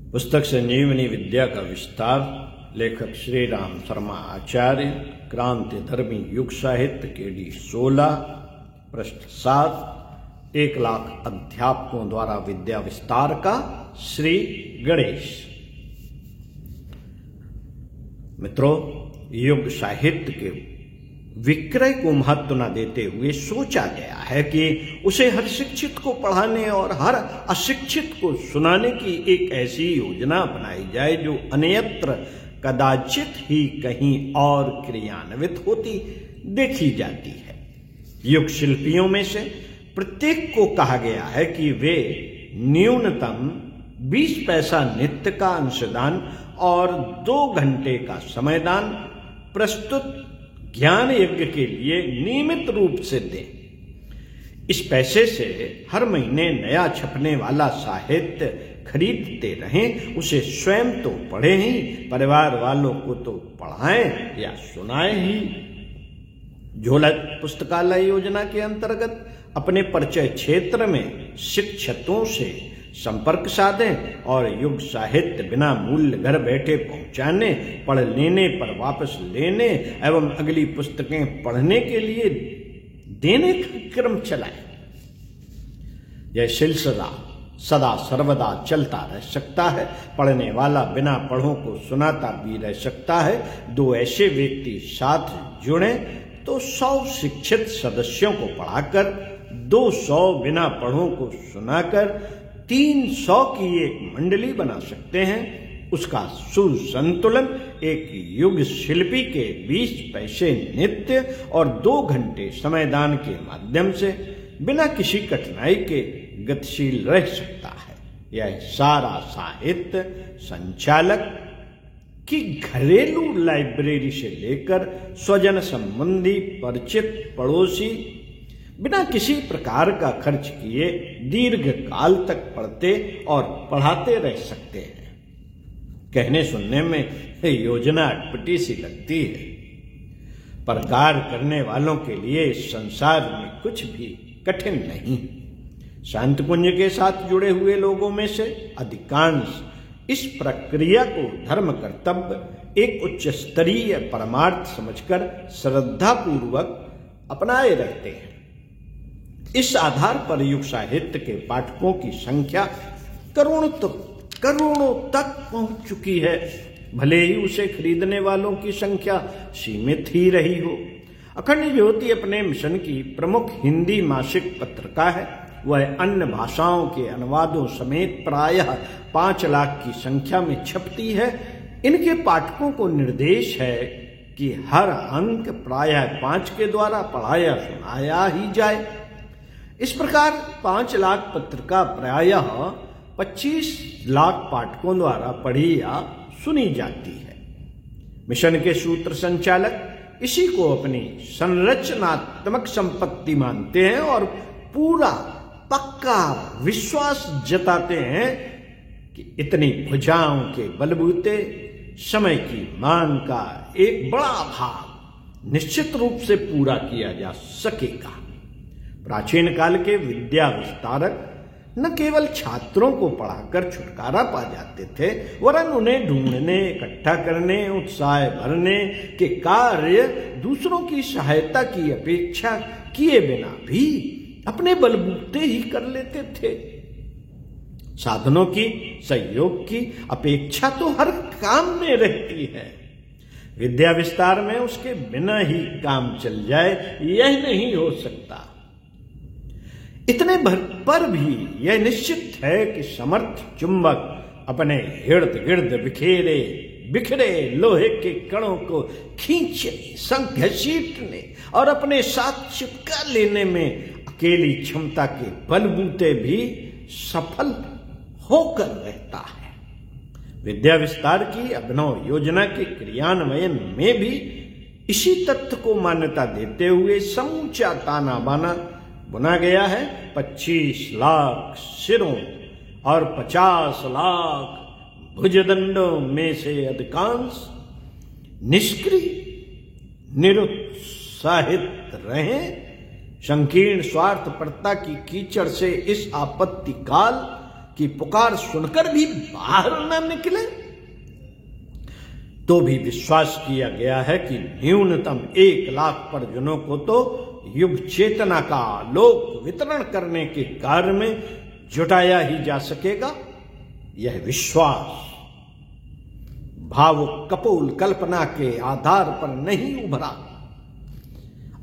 पुस्तक संजीवनी विद्या का विस्तार, लेखक श्री राम शर्मा आचार्य, क्रांति धर्मी युग साहित्य, केडी 16, पृष्ठ 7। 1 लाख अध्यापकों द्वारा विद्या विस्तार का श्री गणेश। मित्रों, युग साहित्य के विक्रय को महत्व न देते हुए सोचा गया है कि उसे हर शिक्षित को पढ़ाने और हर अशिक्षित को सुनाने की एक ऐसी योजना बनाई जाए जो अन्यत्र कदाचित ही कहीं और क्रियान्वित होती देखी जाती है। युग शिल्पियों में से प्रत्येक को कहा गया है कि वे न्यूनतम 20 पैसा नित्य का अंशदान और 2 घंटे का समयदान प्रस्तुत ज्ञान यज्ञ के लिए नियमित रूप से दें। इस पैसे से हर महीने नया छपने वाला साहित्य खरीदते रहें, उसे स्वयं तो पढ़े ही, परिवार वालों को तो पढ़ाएं या सुनाएं ही। झोलक पुस्तकालय योजना के अंतर्गत अपने परिचय क्षेत्र में शिक्षकों से संपर्क साधें और युग साहित्य बिना मूल्य घर बैठे पहुंचाने, पढ़ लेने पर वापस लेने एवं अगली पुस्तकें पढ़ने के लिए देने का क्रम चलाएं। यह सिलसिला सदा सर्वदा चलता रह सकता है। पढ़ने वाला बिना पढ़ों को सुनाता भी रह सकता है। 2 ऐसे व्यक्ति साथ जुड़े तो 100 शिक्षित सदस्यों को पढ़ाकर, 200 बिना पढ़ों को सुनाकर 300 की एक मंडली बना सकते हैं। उसका सुसंतुलन एक युग शिल्पी के 20 पैसे नित्य और 2 घंटे समयदान के माध्यम से बिना किसी कठिनाई के गतिशील रह सकता है। यह सारा साहित्य संचालक की घरेलू लाइब्रेरी से लेकर स्वजन संबंधी, परिचित, पड़ोसी बिना किसी प्रकार का खर्च किए दीर्घ काल तक पढ़ते और पढ़ाते रह सकते हैं। कहने सुनने में योजना अटपटी सी लगती है, पर कार्य करने वालों के लिए इस संसार में कुछ भी कठिन नहीं। शांत कुंज के साथ जुड़े हुए लोगों में से अधिकांश इस प्रक्रिया को धर्म कर्तव्य, एक उच्च स्तरीय परमार्थ समझकर श्रद्धापूर्वक अपनाए रहते हैं। इस आधार पर युग साहित्य के पाठकों की संख्या करोड़ों तक पहुंच चुकी है, भले ही उसे खरीदने वालों की संख्या सीमित ही रही हो। अखंड ज्योति अपने मिशन की प्रमुख हिंदी मासिक पत्रिका है। वह अन्य भाषाओं के अनुवादों समेत प्रायः 5 लाख की संख्या में छपती है। इनके पाठकों को निर्देश है कि हर अंक प्रायः 5 के द्वारा पढ़ाया सुनाया ही जाए। इस प्रकार 5 लाख पत्रिका प्रायः 25 लाख पाठकों द्वारा पढ़ी या सुनी जाती है। मिशन के सूत्र संचालक इसी को अपनी संरचनात्मक संपत्ति मानते हैं और पूरा पक्का विश्वास जताते हैं कि इतनी भुजाओं के बलबूते समय की मांग का एक बड़ा भाग निश्चित रूप से पूरा किया जा सकेगा। प्राचीन काल के विद्या विस्तारक न केवल छात्रों को पढ़ाकर छुटकारा पा जाते थे, वरन उन्हें ढूंढने, इकट्ठा करने, उत्साह भरने के कार्य दूसरों की सहायता की अपेक्षा किए बिना भी अपने बलबूते ही कर लेते थे। साधनों की, सहयोग की अपेक्षा तो हर काम में रहती है। विद्या विस्तार में उसके बिना ही काम चल जाए, यह नहीं हो सकता। इतने भर पर भी यह निश्चित है कि समर्थ चुंबक अपने इर्द गिर्द बिखरे लोहे के कणों को खींचने, संग घसीटने और अपने साथ चिपका लेने में अकेली क्षमता के बलबूते भी सफल होकर रहता है। विद्या विस्तार की अभिनव योजना के क्रियान्वयन में भी इसी तथ्य को मान्यता देते हुए समूचा ताना बाना बुना गया है। 25 लाख सिरों और 50 लाख भुजदंडों में से अधिकांश निष्क्रिय, निरुत्साहित रहें। संकीर्ण स्वार्थपरता की कीचड़ से इस आपत्ति काल की पुकार सुनकर भी बाहर न निकले, तो भी विश्वास किया गया है कि न्यूनतम 1 लाख परिजनों को तो युग चेतना का आलोक वितरण करने के कार्य में जुटाया ही जा सकेगा। यह विश्वास भावुक कपोल कल्पना के आधार पर नहीं उभरा।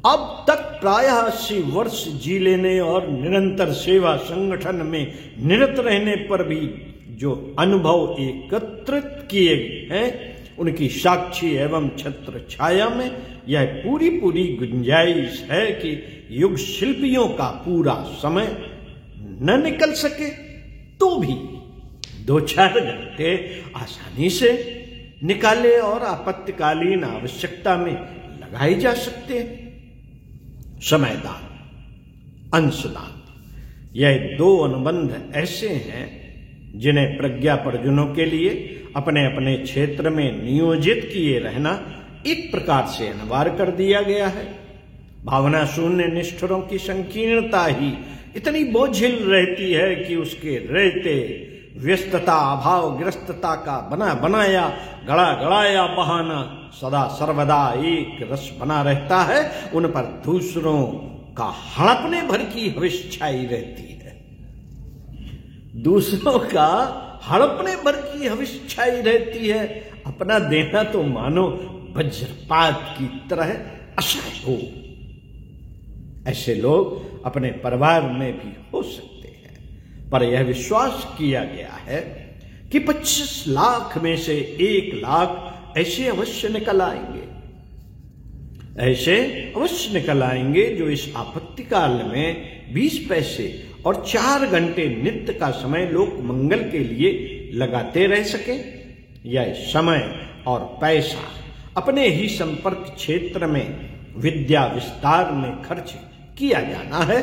अब तक प्रायः 80 वर्ष जी लेने और निरंतर सेवा संगठन में निरत रहने पर भी जो अनुभव एकत्रित किए गए हैं, उनकी साक्षी एवं छत्र छाया में यह पूरी गुंजाइश है कि युग शिल्पियों का पूरा समय न निकल सके तो भी 2-4 घंटे आसानी से निकाले और आपत्तिकालीन आवश्यकता में लगाए जा सकते हैं। समयदान, अंशदान, यह 2 अनुबंध ऐसे हैं जिन्हें प्रज्ञा परिजनों के लिए अपने अपने क्षेत्र में नियोजित किए रहना एक प्रकार से अनिवार्य कर दिया गया है। भावना शून्य निष्ठुरों की संकीर्णता ही इतनी बोझिल रहती है कि उसके रहते व्यस्तता, अभाव, ग्रस्तता का बना बनाया गड़ा गड़ाया बहाना सदा सर्वदा एक रस बना रहता है। उन पर दूसरों का हड़पने भर की हविष छाई रहती है। दूसरों का हड़पने भर की हविष छाई रहती है। अपना देना तो मानो वज्रपात की तरह असह्य हो। ऐसे लोग अपने परिवार में भी हो सकते हैं, पर यह विश्वास किया गया है कि 25 लाख में से 1 लाख ऐसे अवश्य निकल आएंगे। ऐसे अवश्य निकल आएंगे जो इस आपत्ति काल में 20 पैसे और 4 घंटे नित्य का समय लोक मंगल के लिए लगाते रह सके। यह समय और पैसा अपने ही संपर्क क्षेत्र में विद्या विस्तार में खर्च किया जाना है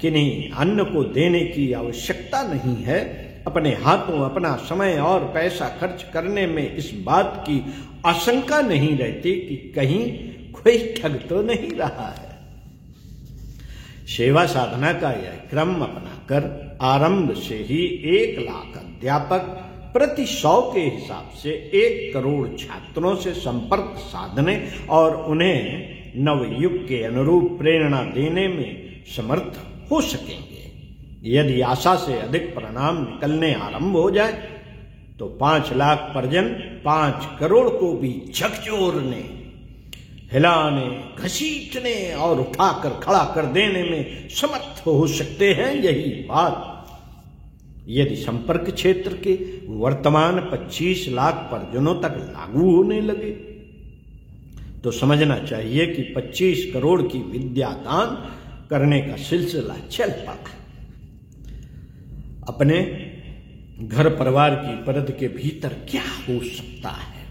कि नहीं, अन्न को देने की आवश्यकता नहीं है। अपने हाथों अपना समय और पैसा खर्च करने में इस बात की आशंका नहीं रहती कि कहीं कोई ठग तो नहीं रहा है। सेवा साधना का यह क्रम अपनाकर आरंभ से ही 1 लाख अध्यापक प्रति 100 के हिसाब से 1 करोड़ छात्रों से संपर्क साधने और उन्हें नवयुग के अनुरूप प्रेरणा देने में समर्थ हो सकेंगे। यदि आशा से अधिक परिणाम निकलने आरंभ हो जाए तो 5 लाख परिजन 5 करोड़ को भी झकझोरने, हिलाने, घसीटने और उठाकर खड़ा कर देने में समर्थ हो सकते हैं। यही बात यदि संपर्क क्षेत्र के वर्तमान 25 लाख परिजनों तक लागू होने लगे तो समझना चाहिए कि 25 करोड़ की विद्या दान करने का सिलसिला चल पड़ा। अपने घर परिवार की परत के भीतर क्या हो सकता है,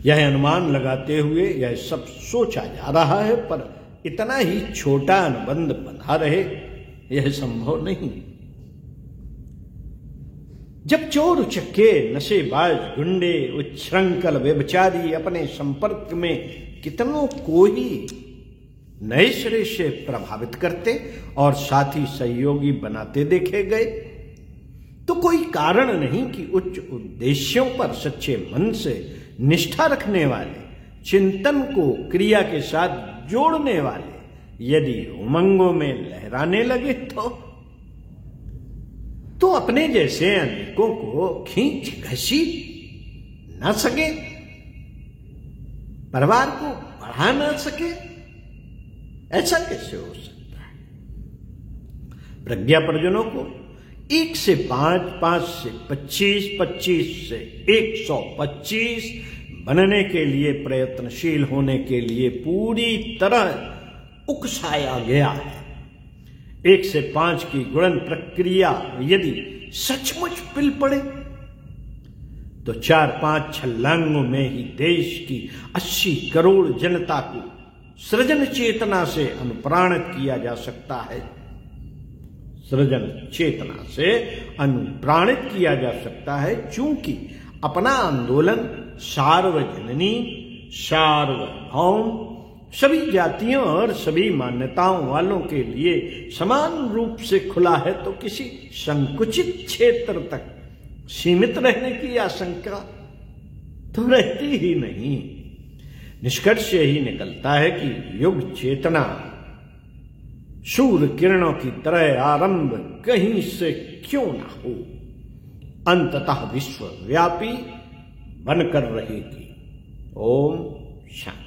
यह अनुमान लगाते हुए यह सब सोचा जा रहा है, पर इतना ही छोटा अनुबंध बना रहे यह संभव नहीं। जब चोर उचक्के, नशेबाज, गुंडे, उच्छृंखल व्यभिचारी अपने संपर्क में कितनों को ही नए सिरे से प्रभावित करते और साथ ही सहयोगी बनाते देखे गए, तो कोई कारण नहीं कि उच्च उद्देश्यों पर सच्चे मन से निष्ठा रखने वाले, चिंतन को क्रिया के साथ जोड़ने वाले यदि उमंगों में लहराने लगे तो अपने जैसे अनेकों को खींच घसीट न सके, परिवार को बढ़ा न सके, ऐसा कैसे हो सकता है? प्रज्ञा परिजनों को 1 से 5, 5 से 25, 25 से 125 बनने के लिए प्रयत्नशील होने के लिए पूरी तरह उकसाया गया है। 1 से 5 की गुणन प्रक्रिया यदि सचमुच पिल पड़े तो 4-5 छलांगों में ही देश की 80 करोड़ जनता को सृजन चेतना से अनुप्राणित किया जा सकता है। सृजन चेतना से अनुप्राणित किया जा सकता है, चूंकि अपना आंदोलन सार्वजननी, सार्वभौम सभी जातियों और सभी मान्यताओं वालों के लिए समान रूप से खुला है तो किसी संकुचित क्षेत्र तक सीमित रहने की आशंका तो रहती ही नहीं। निष्कर्ष यही निकलता है कि युग चेतना सूर्य किरणों की तरह आरंभ कहीं से क्यों ना हो, अंततः विश्वव्यापी बनकर रहेगी। ओम शांति।